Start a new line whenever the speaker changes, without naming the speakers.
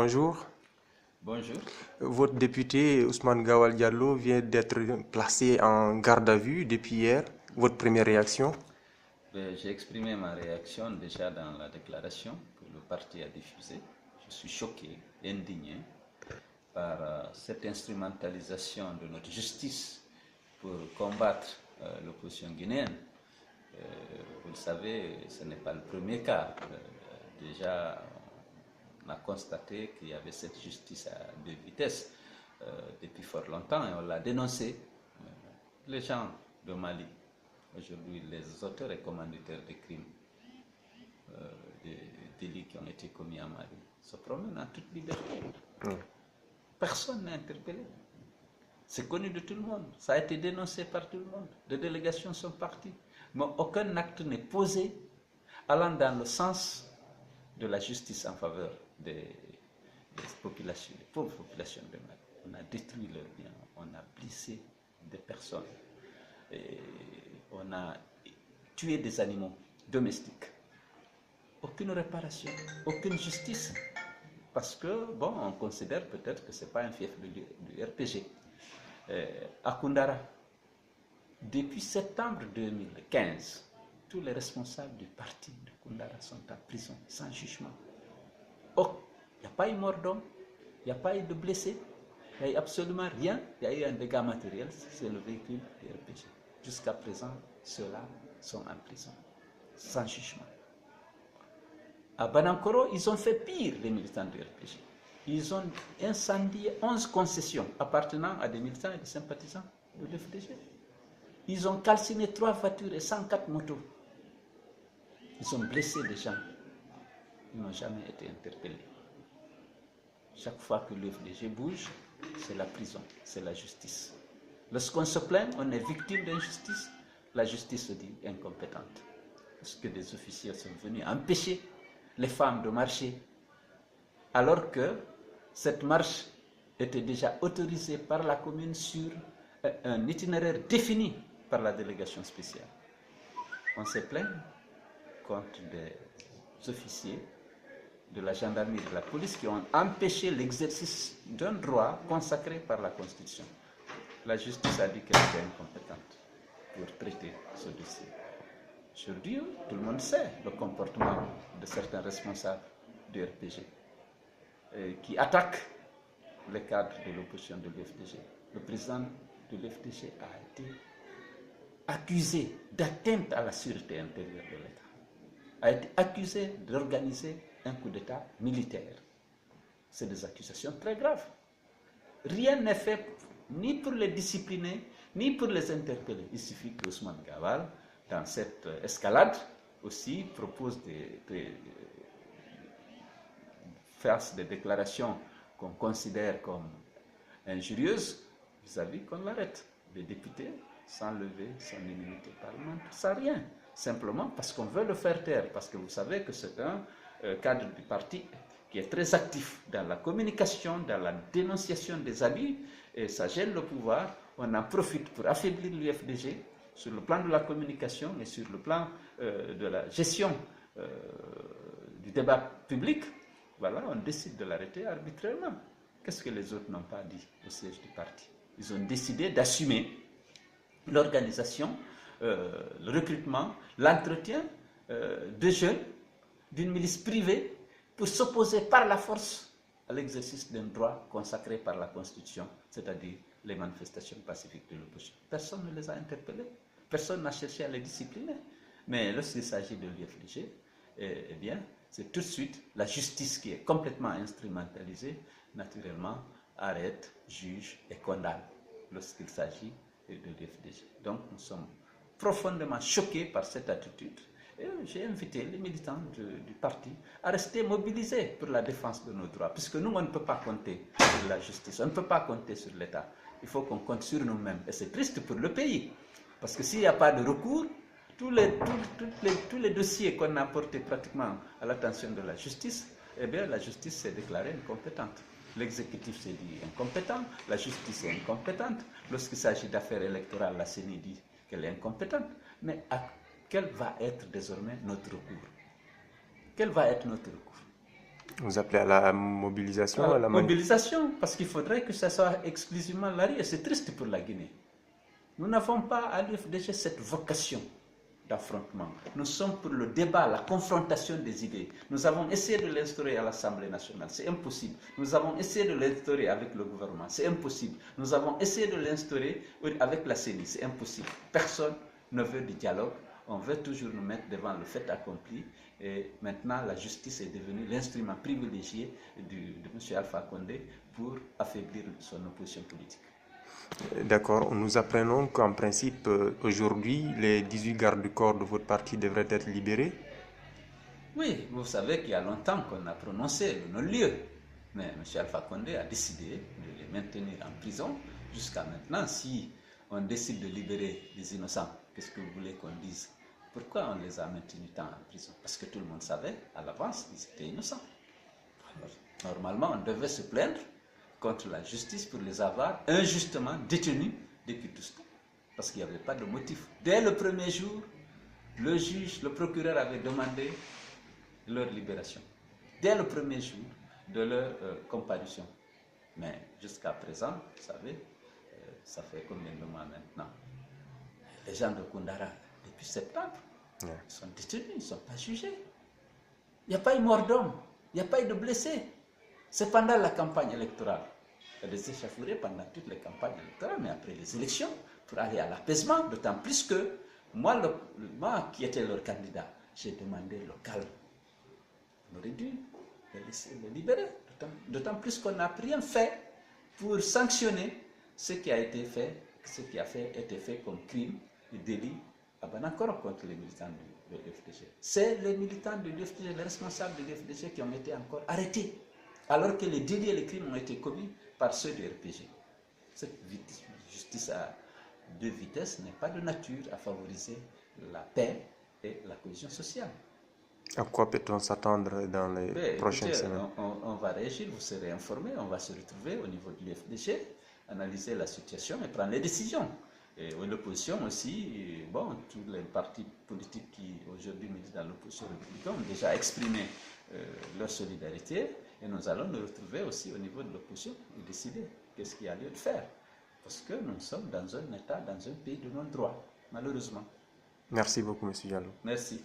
bonjour.
Bonjour.
Votre député Ousmane Gawal Diallo vient d'être placé en garde à vue depuis hier. Votre première réaction?
J'ai exprimé ma réaction déjà dans la déclaration que le parti a diffusée. Je suis choqué, indigné par cette instrumentalisation de notre justice pour combattre l'opposition guinéenne. Vous le savez, ce n'est pas le premier cas. Déjà, on a constaté qu'il y avait cette justice à deux vitesses depuis fort longtemps et on l'a dénoncé. Les gens de Mali, aujourd'hui les auteurs et commanditaires des crimes, des délits qui ont été commis en Mali, se promènent en toute liberté. Personne n'est interpellé. C'est connu de tout le monde. Ça a été dénoncé par tout le monde. Des délégations sont parties. Mais aucun acte n'est posé allant dans le sens de la justice en faveur des populations, des pauvres populations de Mali. On a détruit leurs biens, on a blessé des personnes, et on a tué des animaux domestiques. Aucune réparation, aucune justice. Parce que, bon, on considère peut-être que ce n'est pas un fief du RPG. À Koundara, depuis septembre 2015, tous les responsables du parti de Koundara sont en prison sans jugement. Oh, il n'y a pas eu mort d'homme, il n'y a pas eu de blessés, il n'y a eu absolument rien. Il y a eu un dégât matériel, c'est le véhicule du RPG. Jusqu'à présent, ceux-là sont en prison, sans jugement. À Banankoro, ils ont fait pire, les militants du RPG. Ils ont incendié 11 concessions appartenant à des militants et des sympathisants de l'FDG. Ils ont calciné 3 voitures et 104 motos. Ils ont blessé des gens. Ils n'ont jamais été interpellés. Chaque fois que l'FDG bouge, c'est la prison, c'est la justice. Lorsqu'on se plaint, on est victime d'injustice, la justice se dit incompétente. Parce que des officiers sont venus empêcher les femmes de marcher, alors que cette marche était déjà autorisée par la commune sur un itinéraire défini par la délégation spéciale. On s'est plaint contre des officiers de la gendarmerie et de la police qui ont empêché l'exercice d'un droit consacré par la Constitution. La justice a dit qu'elle était incompétente pour traiter ce dossier. Aujourd'hui, tout le monde sait le comportement de certains responsables du RPG qui attaquent les cadres de l'opposition de l'FDG. Le président de l'FDG a été accusé d'atteinte à la sûreté intérieure de l'État, a été accusé d'organiser un coup d'État militaire. C'est des accusations très graves. Rien n'est fait ni pour les discipliner, ni pour les interpeller. Il suffit que Ousmane Gawal, dans cette escalade, aussi propose fasse des déclarations qu'on considère comme injurieuses vis-à-vis qu'on l'arrête. Les députés, sans lever son immunité parlementaire, sans rien. Simplement parce qu'on veut le faire taire, parce que vous savez que c'est un cadre du parti qui est très actif dans la communication, dans la dénonciation des abus, et ça gêne le pouvoir. On en profite pour affaiblir l'UFDG sur le plan de la communication et sur le plan de la gestion du débat public. Voilà, on décide de l'arrêter arbitrairement. Qu'est-ce que les autres n'ont pas dit au siège du parti? Ils ont décidé d'assumer l'organisation, le recrutement, l'entretien de jeunes d'une milice privée pour s'opposer par la force à l'exercice d'un droit consacré par la Constitution, c'est-à-dire les manifestations pacifiques de l'opposition. Personne ne les a interpellés, personne n'a cherché à les discipliner. Mais lorsqu'il s'agit de l'UFDG, eh bien, c'est tout de suite la justice qui est complètement instrumentalisée, naturellement, arrête, juge et condamne lorsqu'il s'agit de l'UFDG. Donc nous sommes profondément choqués par cette attitude. Et j'ai invité les militants du parti à rester mobilisés pour la défense de nos droits, puisque nous, on ne peut pas compter sur la justice, on ne peut pas compter sur l'État. Il faut qu'on compte sur nous-mêmes. Et c'est triste pour le pays, parce que s'il n'y a pas de recours, tous les dossiers qu'on a portés pratiquement à l'attention de la justice, eh bien, la justice s'est déclarée incompétente. L'exécutif s'est dit incompétent, la justice est incompétente. Lorsqu'il s'agit d'affaires électorales, la CENI dit qu'elle est incompétente. Mais quel va être désormais notre recours? Quel va être notre recours?
Vous appelez à la mobilisation, à la
Mobilisation, parce qu'il faudrait que ce soit exclusivement la rue, et c'est triste pour la Guinée. Nous n'avons pas à l'UFDG cette vocation d'affrontement. Nous sommes pour le débat, la confrontation des idées. Nous avons essayé de l'instaurer à l'Assemblée nationale, c'est impossible. Nous avons essayé de l'instaurer avec le gouvernement, c'est impossible. Nous avons essayé de l'instaurer avec la CENI, c'est impossible. Personne ne veut du dialogue. On veut toujours nous mettre devant le fait accompli. Et maintenant, la justice est devenue l'instrument privilégié de M. Alpha Condé pour affaiblir son opposition politique.
D'accord, nous apprenons qu'en principe, aujourd'hui, les 18 gardes du corps de votre parti devraient être libérés.
Oui, vous savez qu'il y a longtemps qu'on a prononcé le non-lieu. Mais M. Alpha Condé a décidé de les maintenir en prison jusqu'à maintenant. Si on décide de libérer les innocents, qu'est-ce que vous voulez qu'on dise? Pourquoi on les a maintenus tant en prison? Parce que tout le monde savait à l'avance qu'ils étaient innocents. Alors, normalement, on devait se plaindre contre la justice pour les avoir injustement détenus depuis tout ce temps. Parce qu'il n'y avait pas de motif. Dès le premier jour, le juge, le procureur avait demandé leur libération. Dès le premier jour de leur comparution. Mais jusqu'à présent, vous savez, ça fait combien de mois maintenant? Les gens de Koundara, depuis septembre, ils sont détenus, ils ne sont pas jugés. Il n'y a pas eu mort d'homme, il n'y a pas eu de blessés. C'est pendant la campagne électorale. Il y a des échauffourées pendant toutes les campagnes électorales, mais après les élections, pour aller à l'apaisement, d'autant plus que moi, qui étais leur candidat, j'ai demandé le calme. On aurait dû les laisser les libérer, d'autant plus qu'on n'a rien fait pour sanctionner ce qui a été fait, ce qui a été fait comme crime et délit à Banakoro contre les militants de l'UFDG. C'est les militants de l'UFDG, les responsables de l'UFDG qui ont été encore arrêtés, alors que les délits et les crimes ont été commis par ceux du RPG. Cette justice à deux vitesses n'est pas de nature à favoriser la paix et la cohésion sociale.
À quoi peut-on s'attendre dans les prochaines semaines?
On va réagir, vous serez informés, on va se retrouver au niveau de l'UFDG, analyser la situation et prendre les décisions. Et l'opposition aussi, bon, tous les partis politiques qui aujourd'hui militent dans l'opposition républicaine ont déjà exprimé leur solidarité et nous allons nous retrouver aussi au niveau de l'opposition et décider qu'est-ce qu'il y a lieu de faire. Parce que nous sommes dans un État, dans un pays de non-droit, malheureusement.
Merci beaucoup, M. Diallo.
Merci.